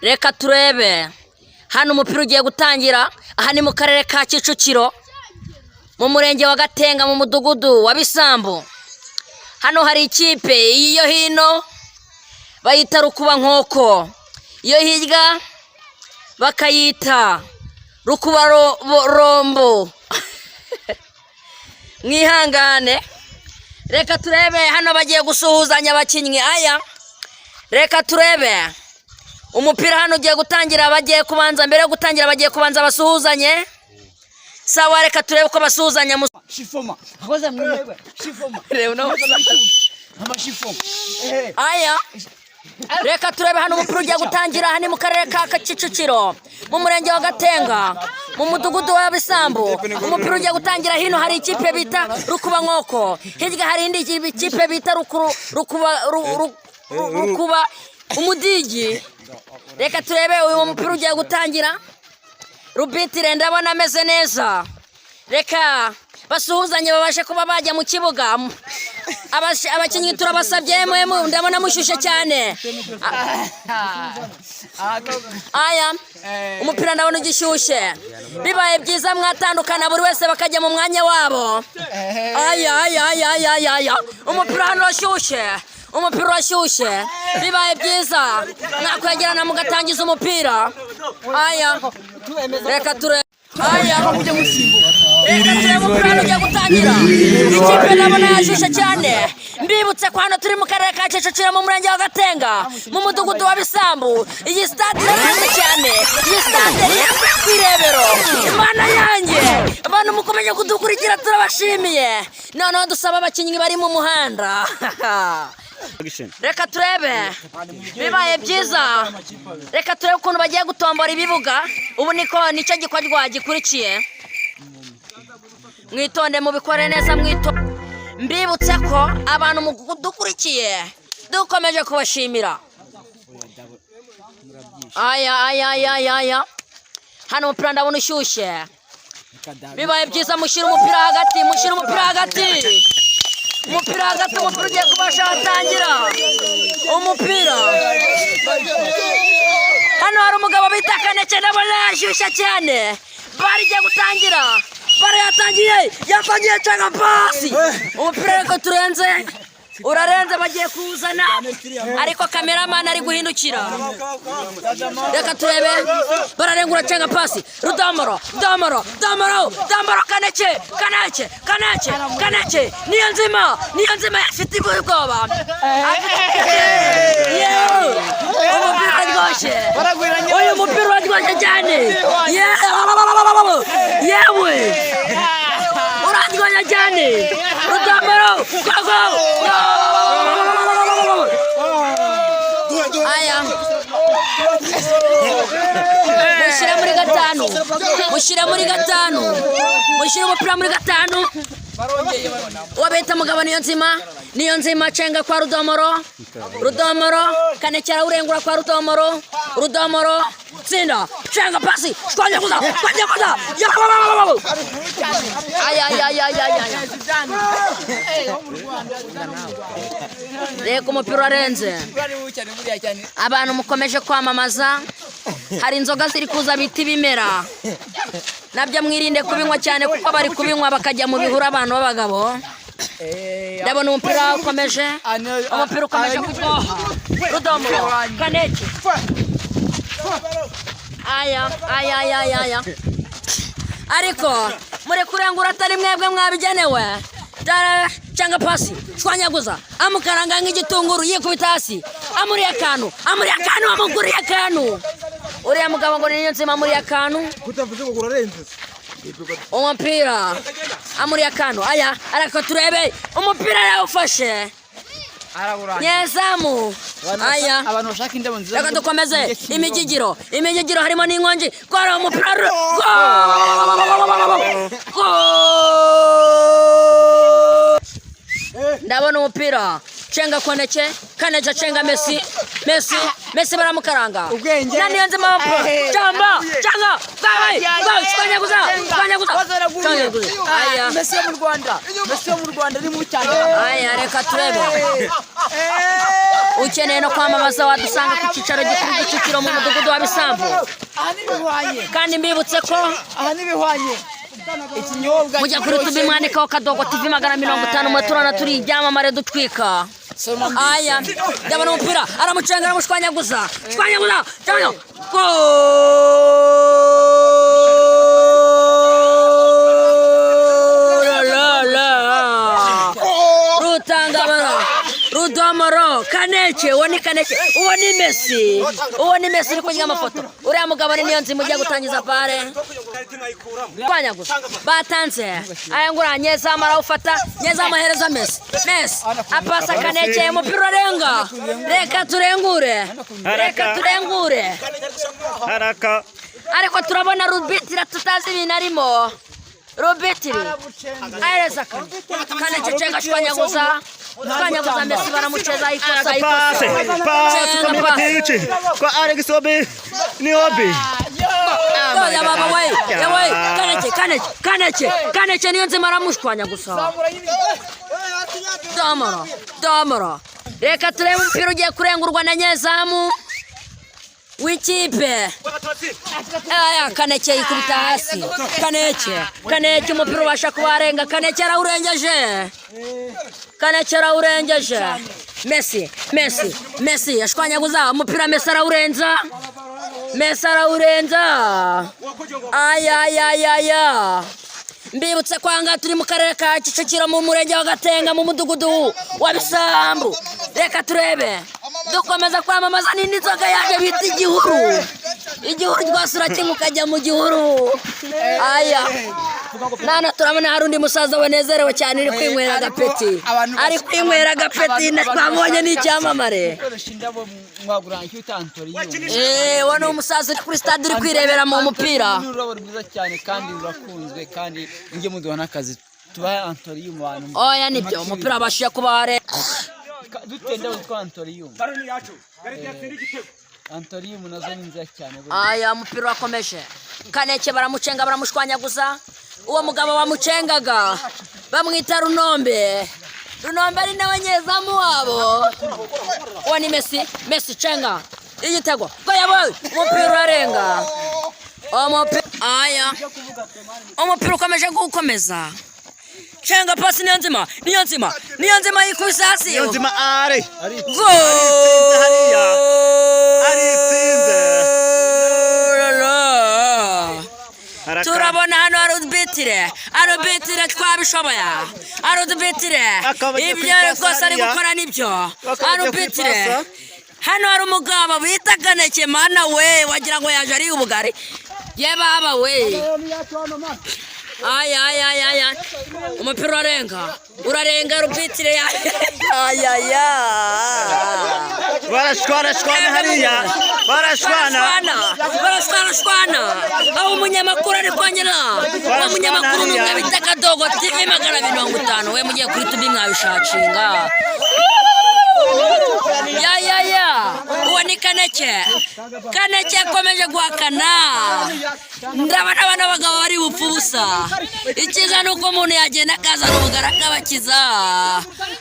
reka turebe hano umupira ugiye gutangira. Aha ni mu karere ka Kicukiro mu murenge wa Gatenga mu mudugudu wa Bisambu. Hano hari ikipe iyo hino bayita Rukuba Nkoko, iyo hirya bakayita Rukuba Rombo. Mwihangane, reka turebe hano bagiye gusuhuzanya abakinnyi. Aya, reka turebe umupira hano ugiye gutangira. Bagiye kubanza, mbere yo gutangira bagiye kubanza basuhuzanye. Sawa, reka turebe uko basuhuzanya. Shifoma akoze mwebe shifoma Reba no amashifoma. Aya, reka turebe hano umupira ugiye gutangira. Hani mu karere ka Kicukiro mu murenge wa Gatenga mu mudugudu wa Bisambu. Umupira ugiye gutangira. Hino hari ikipe bita Rukuba Nkoko, hirya hari indi ikipe bita Rukuba Umudigi. Reka turebe uyu mupira ugiye gutangira. Rubitire ndabona ameze neza. Reka basuhuzanye babashe kuba bajya mu kibuga. Abakinnyi turabasabye ndabona mushushe cyane. Aya, umupira ndabona ugishyushye. Bibaye byiza mwatandukana buri wese bakajya mu mwanya wabo. Aya, umupira hano urashyushye, umupira urashyushye. Bibaye byiza mwakwegerana mugatangiza umupira. Aya, reka turebe. Aya, umupira ugiye gutangira. Ikipe ndabona yashyushye cyane. Mbibutse ko hano turi mu karere ka Kicukiro mu murenge wa Gatenga mu mudugudu wa Bisambu. Iyi stade irarenze cyane, iyi stade iri ku Irebero. Imana yanjye, abantu mukomeje kudukurikira turabashimiye. Noneho dusaba abakinnyi bari mu muhanda. Reka turebe, bibaye byiza reka turebe ukuntu bagiye gutombora ibibuga. Ubu nicyo gikorwa gikurikiye. Mwitonde mubikore neza, mbibutse ko abantu mudukurikiye dukomeje kubashimira. Aya, hano umupira ndabona ushyushye. Bibaye byiza mushyira umupira hagati, umupira hagati ugiye kubasha gutangira umupira. Hano hari umugabo bita Kaneke ndabona yashyushye cyane. Bari igiye gutangira, bari yatangiye cenga pasi. Umupira ariko urarenze bagiye kuwuzana, ariko kameramani ari guhindukira. Reka turebe, bararengura cenga pasi. Rudamaro, Kaneke, niyo nzima afite ubwoba. Umupira uraryoshye, uyu mupira uraryoshye cyane. Yewe uraryoshye cyane. Rudamaro, aya, mushyira muri gatanu, mushyira umupira muri gatanu. Wabeta mugabo niyo nzima cenga kwa Rudamaro, Kaneke arawurengura kwa Rudamaro, tsinda, cenga pasi, shwanyaguza. Aya. Reka umupira urarenze. Abantu mukomeje kwamamaza, hari inzoga ziri kuza bita ibimera. Nabyo mwirinde kubinywa cyane kuko bari kubinywa bakajya mu bihuru abantu b'abagabo. Ndabona umupira ukomeje kuryoha. Rudamaro, Kaneke. Aya. Ariko muri kurengura atari mwebwe mwabigenewe. Cyangwa pasi, shwanyaguza, amukaranga nk'igitunguru yikubita hasi. Amuriye akantu, amuguriye akantu. Uriya mugabo ngo niyo nzima amuriye akantu. Umupira amuriye akantu. Aya, ariko turebe umupira yawufashe. Nyezamu. Aya, abantu bashaka indabo nziza. Reka dukomeze. Imigigiro harimo n'inkongi. Kwara umupira. Ndabona umupira cenga Kaneke cenga Messi Messi baramukaranga nani yanze mapa chamba gawe shwanyaguza aya Messi yo mu Rwanda ni mu cyane aya reka turebe ukeneye no kwamamaza wadusanga ku cyicaro gikuru Kicukiro mu mudugudu wa Bisambu kandi mbibutse ko ikinyobwa mujya kuri tubi mwandikaho Kadogo TV 550 mwaturana turi ibyamamare dutwika aya ndabona umupira aramucenga aramushwanyaguza cyane Rudomoro Kaneke uwo ni Messi uri kugira amafoto uriya mugabo ni niyo nzi mujya gutangiza pare kwanyaguza batanze aya ngura Nyezamu arawufata Nyezamu ahereza Messi apasa Kaneke umupira urenga reka turengure haraka ariko turabona Rubitira tutazi ibintu arimo Rubitiri ahereza Kaneke cenga shwanyaguza Messi baramucheza ikosa kwa Matichi kwa Alex Obi ni Obi ya baba we Kaneke niyo nzima aramushwanya gusa Damara reka turebe umupira ugiye kurengurwa na Nyezamu w'ikipe aya Kaneke yikubita hasi Kaneke umupira ubasha kubarenga Kaneke arawurengeje Messi yashwanyaguza umupira Messi arawurenza aya mbibutse kwanga turi mu karere ka Kicukiro mu murenge wa Gatenga mu mudugudu wa Bisambu reka turebe dukomeza kwamamaza nini nzoga yaje bita igihuru rwasura kimukajya mu gihuru aya nana turabona hari undi musaza wanezerewe cyane iri kwinywera agapeti twabonye n'icyamamare wano umusaza uri kuri stade uri kwirebera mu mupira ururabo rwiza cyane kandi rurakunzwe kandi njye muduha n'akazi tubaye Antorium abantu oya nibyo umupira abashije kubare dutenda witwa Antorium nazo ni nziza cyane aya mupira wakomeje Kaneke baramucenga baramushwanyaguza uwo mugabo wamucengaga bamwita Runombe ari nawe Nyezamu wabo uwo ni Messi cenga igitego goyaboy umupira urarenga umupira ukomeje gukomeza cenga pasi niyo nzima yikubise hasi ari turabona hano Rubitire twabishoboye Rubitire ibyo rwose ari gukora nibyo Rubitire hano hari umugabo bita Kaneke mana we wagira ngo yaje ari ubugari ye baba we aya umupira urarenga Rubitire barashwana hariya barashwana aho umunyamakuru ari kwanyira umunyamakuru n'umwe bita Kadogo TV 550 we mugiye kuri tubi mwabishacinga uwo ni Kaneke akomeje guhakana ndabona abana bagabo bari bupfa ubusa ikiza nuko umuntu yagenda akazana ubugara akabakiza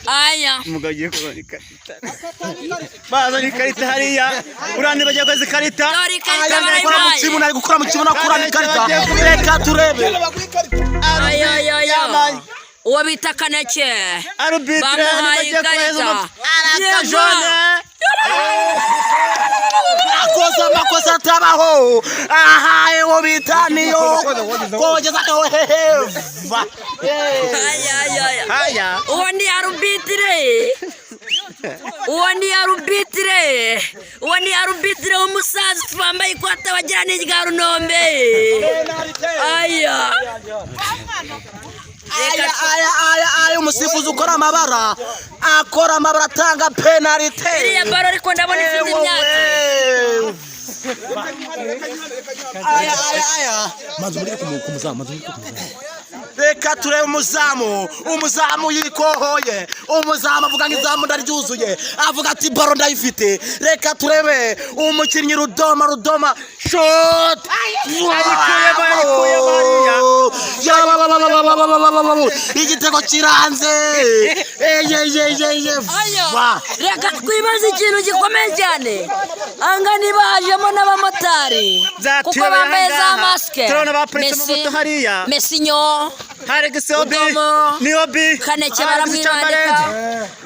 aya umugabo ugiye kubona ikarita bazanye ikarita hariya urandi bagiye kweza ikarita ari gukora mu kibuno akurana ikarita reka turebe uwo bita Kaneke bamuhaye ikarita amakosa atabaho ahaye uwo bita niyo kogeza heva uwo ni Rubitire umusaza wambaye ikote wagira n'irya Runombe aya umusifuzi ukora amabara atanga penalty iriya baro ariko ndabona ifite imyaka reka turebe umuzamu yikohoye umuzamu avuga ngo izamu ndaryuzuye avuga ati baro ndayifite reka turebe umukinnyi Rudoma shot igitego kiranze reka twibaze ikintu gikomeye cyane anga niba hajemo n'abamotari kuko bambaye za masike Mesinyo Niobi Kaneke baramwibandika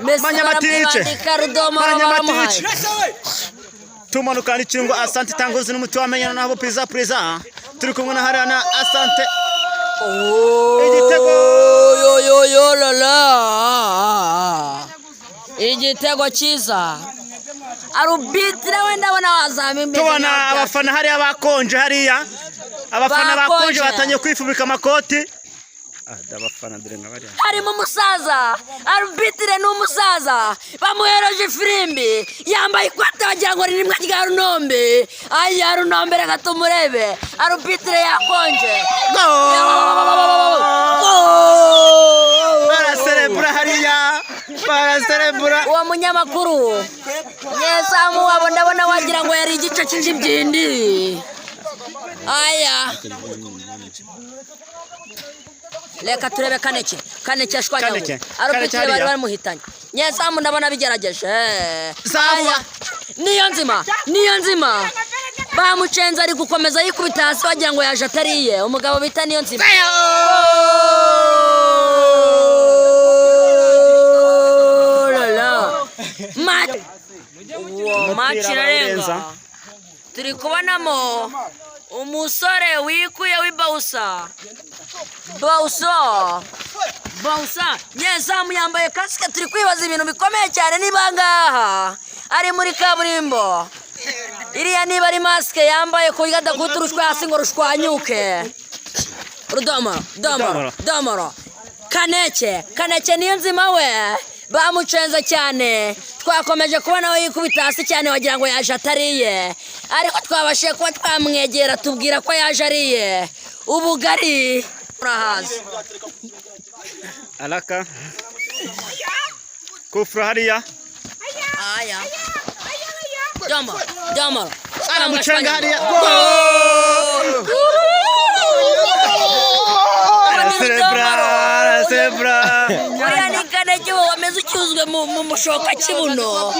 Messi baramwibandika Rudoma baramuhaye tumanuka n'ikirungo Asante Tangozi n'umuti wamenyana nabo priza turi kumwe na Harana Asante igitego yo la igitego cyiza arubitire wenda bona wazamimbe tubona abafana hariya bakonje hariya abafana bakonje batangiye kwifubika amakoti abafana dore nkabari harimo umusaza arubitire n'umusaza bamuhereje firimbi yambaye ikoti wagira ngo ririmwe rya Runombe aya Runombe reka tumurebe arubitire yakonje baraserebura hariya baraserebura uwo munyamakuru yesamu wabo ndabona wagira ngo yari igice cy'injibyindi aya reka turebe Kaneke ashwanyawe arubitire bari bamuhitanye nyesamu ndabona bigerageje niyo nzima bamucenze ari gukomeza yikubita hasi wagira ngo yaje atariye umugabo bita niyo nzima match irarenga turi kubonamo umusore wikuye w'ibausa nyezamu yambaye kasike turi kwibaza ibintu bikomeye cyane niba ngaha ari muri kaburimbo iriya niba ari masike yambaye ku buryo adakubita urushwa hasi ngo rushwanyuke Rudomoro Kaneke niyo nzima we bamucenze cyane twakomeje kubona we yikubita hasi cyane wagira ngo yaje atariye ariko twabashiye kuba twamwegera tubwira ko yaje ariye ubugari urahaza alaka kufra hariya aya Domoro aramucenga hariya Sebra uriya ni Kaneke wameze ucyuzwe mu mushoka kibuno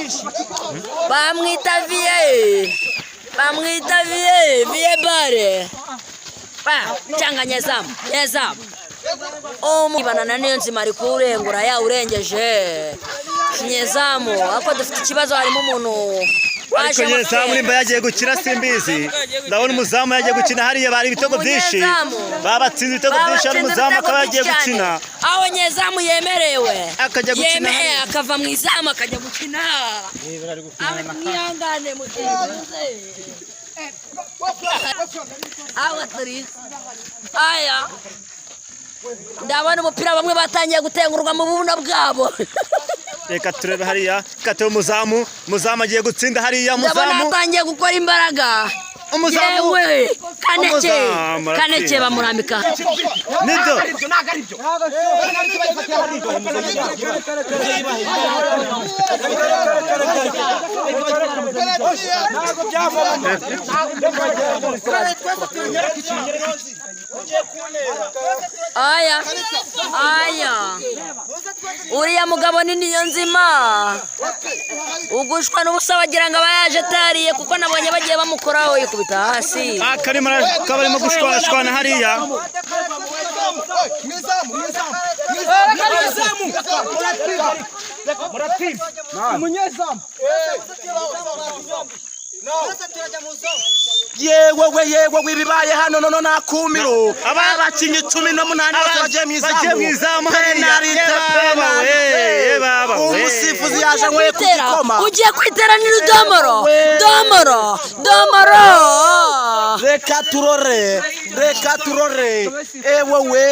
bamwita vie bare cyanga nyezamu ibanana niyo nzima ari kurengura urengeje nyezamu ako dufite ikibazo harimo umuntu ariko nyezamu nimba yagiye gukina simbizi ndabona umuzamu yagiye gukina hariya bari ibitego byinshi babatsinze ibitego byinshi ari umuzamu akaba yagiye gukina aho nyezamu yemerewe akajya gukina akava mu izamu akajya gukina mwihangane mugenzi aya ndabona umupira bamwe batangiye gutengurwa mu bubuno bwabo reka turebe hariya kate umuzamu agiye gutsinda hariya ndabona atangiye gukora imbaraga yewe Kaneke bamurambika nibyo aya uriya mugabo ni niyo nzima ugushwa n'ubusa wagira ngo aba yaje atariye kuko nabonye bagiye bamukoraho yikubita hasi kabarimo gushwana hariya yewe ibibaye hano none nakumiro abakinnyi 18 bose bagiye mu izamu penalty umusifuzi yaje nkwe kugikoma ugiye kwitera ni Rudomoro reka turore ewe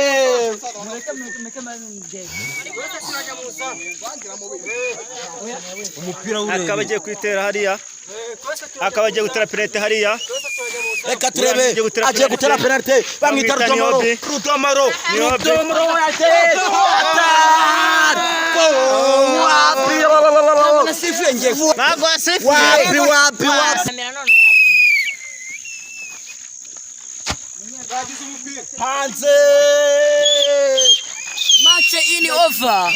akaba agiye kwitera hariya akaba agiye gutera penalty hariya reka turebe agiye gutera penalty bamwita Rudomoro wapi hanze match ini over.